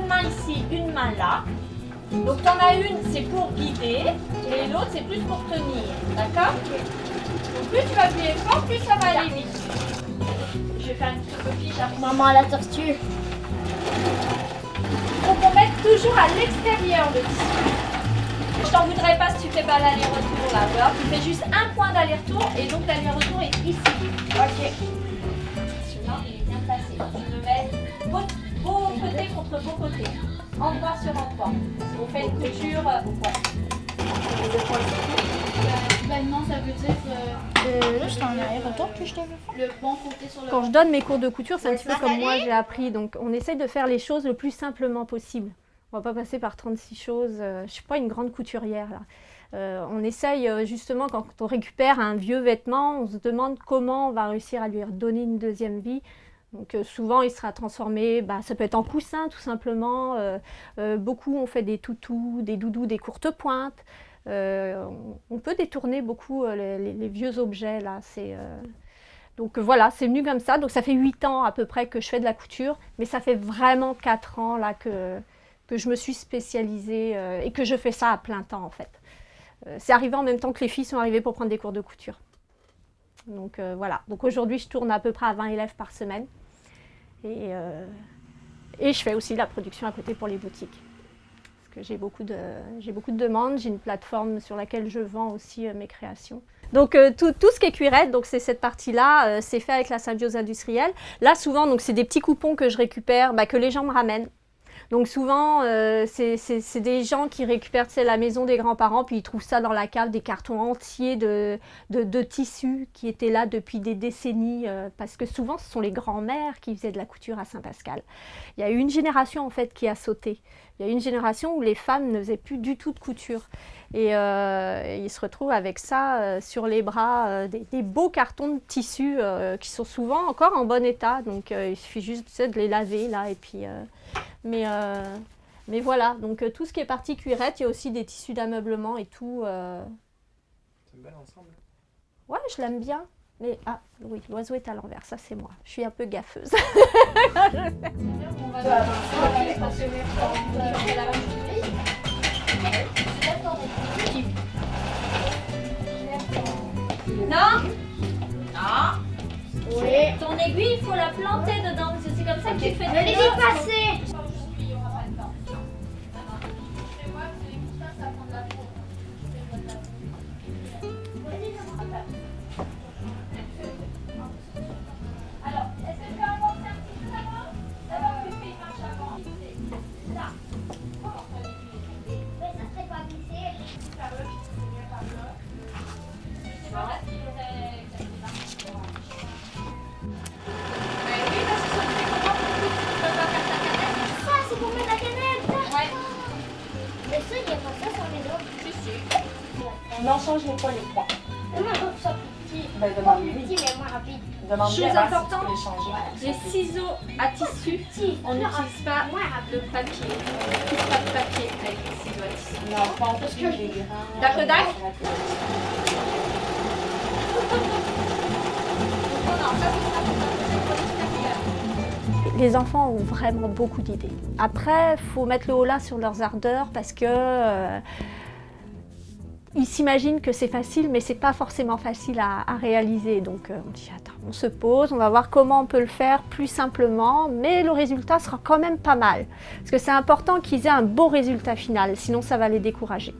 une main ici, une main là. Donc tu en as une, c'est pour guider, et l'autre, c'est plus pour tenir. D'accord? Donc plus tu vas appuyer fort, plus ça va aller vite. Je vais faire une petite copie, j'arrive. Maman, la tortue. Il faut qu'on mette toujours à l'extérieur le tissu. Je t'en voudrais pas si tu fais pas l'aller-retour là. Ou alors tu fais juste un point d'aller-retour et donc l'aller-retour est ici. Ok. Celui-là, il est bien placé. Tu le mets beau côté contre beau côté. Endroit sur endroit. On fait une couture au point. Non, ça veut dire là, je t'en arrière-retour que je t'ai vu faire. Le bon côté sur le. Quand je donne mes cours de couture, c'est un petit peu comme moi j'ai appris. Donc on essaye de faire les choses le plus simplement possible. On va pas passer par 36 choses. Je suis pas une grande couturière là. On essaye justement quand on récupère un vieux vêtement, on se demande comment on va réussir à lui redonner une deuxième vie. Donc souvent il sera transformé, ça peut être en coussin tout simplement. Beaucoup on fait des toutous, des doudous, des courtes pointes. On peut détourner beaucoup les vieux objets là. Donc voilà, c'est venu comme ça. Donc ça fait 8 ans à peu près que je fais de la couture, mais ça fait vraiment 4 ans là que je me suis spécialisée et que je fais ça à plein temps en fait. C'est arrivé en même temps que les filles sont arrivées pour prendre des cours de couture. Donc voilà, donc aujourd'hui je tourne à peu près à 20 élèves par semaine et je fais aussi la production à côté pour les boutiques. Parce que j'ai beaucoup de demandes, j'ai une plateforme sur laquelle je vends aussi mes créations. Donc tout ce qui est cuirette, donc c'est cette partie-là, c'est fait avec la symbiose industrielle. Là souvent, donc c'est des petits coupons que je récupère, que les gens me ramènent. Donc souvent, c'est des gens qui récupèrent la maison des grands-parents, puis ils trouvent ça dans la cave, des cartons entiers de tissus qui étaient là depuis des décennies, parce que souvent ce sont les grands-mères qui faisaient de la couture à Saint-Pascal. Il y a eu une génération en fait qui a sauté. Il y a eu une génération où les femmes ne faisaient plus du tout de couture. Et ils se retrouvent avec ça sur les bras, des beaux cartons de tissu qui sont souvent encore en bon état. Donc il suffit juste de les laver là et puis... Mais voilà, donc tout ce qui est partie cuirette, il y a aussi des tissus d'ameublement et tout. C'est bel ensemble. Ouais, je l'aime bien. Mais ah oui, l'oiseau est à l'envers, ça c'est moi. Je suis un peu gaffeuse. Non? Non? Oui. Ton aiguille, il faut la planter dedans. C'est comme ça que tu fais. Je l'ai dépassé. Alors, est-ce que tu peux avancer un petit peu d'abord? D'abord, tu fais une marche avant. Là. Mais ça serait pas glissé. Par là, c'est bien par là. Je sais pas parce qu'il aurait exactement là. Mais oui, parce que ça me fait comment tu peux pas faire ta canette? Ça, c'est pour mettre la canette. Ouais. Mais ça, il n'y a pas ça sur les autres. Si, si. Non, change-les pas les trois. Moi, je trouve ça plus petit. Ben, Pas demande-lui. plus petit, mais moins rapide. Demande-lui Chose avant si tu importante, peux les changer. les ciseaux à tissu, Si, on n'utilise pas moins rapide. de papier. On n'utilise pas de papier avec les ciseaux à tissu. Non, pas en plus que les grands. Dac le dac? Les enfants ont vraiment beaucoup d'idées. Après, il faut mettre le haut là sur leurs ardeurs parce que ils s'imaginent que c'est facile, mais c'est pas forcément facile à réaliser. Donc on dit attends, on se pose, on va voir comment on peut le faire plus simplement, mais le résultat sera quand même pas mal. Parce que c'est important qu'ils aient un beau résultat final, sinon ça va les décourager.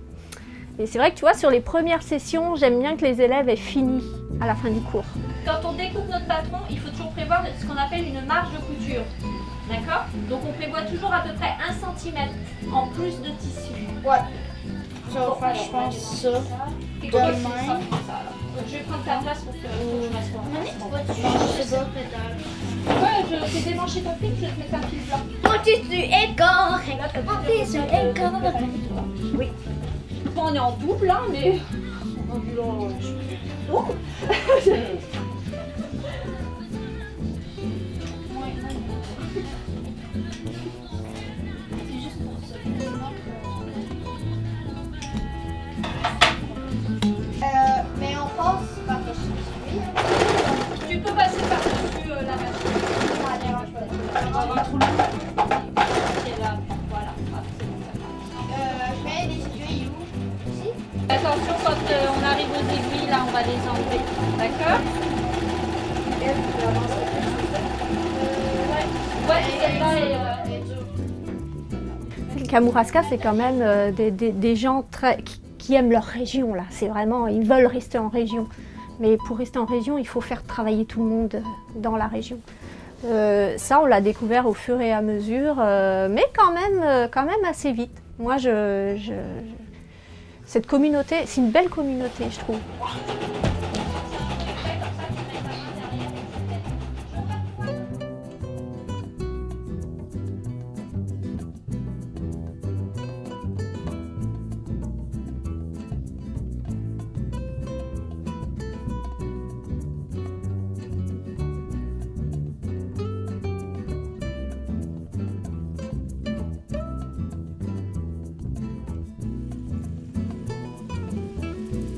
Et c'est vrai que tu vois, sur les premières sessions, j'aime bien que les élèves aient fini à la fin du cours. Quand on découpe notre patron, il faut toujours prévoir ce qu'on appelle une marge de couture. D'accord? Donc on prévoit toujours à peu près 1 cm en plus de tissu. Ouais. Je vais faire, je pense, ça. Et Demain. donc, c'est ça, comme ça, alors. Donc, je vais prendre ta place pour que je m'assoie. Je sais pas, pédale. Ouais, je fais démancher ton fil, je vais te mettre un fil blanc. Monter sur un corps. Monter sur un corps. Oui. Bon, on est en double, hein, mais... Oh. Mais on passe par-dessus. Tu peux passer par-dessus la machine. Ça dérange pas. On va avoir tout le monde. C'est là. va les enlever. D'accord? Ouais, celle-là est dure. Le Kamouraska, c'est quand même des gens qui aiment leur région, là. C'est vraiment, ils veulent rester en région. Mais pour rester en région, il faut faire travailler tout le monde dans la région. Ça, on l'a découvert au fur et à mesure, mais quand même assez vite. Moi, cette communauté, c'est une belle communauté, je trouve.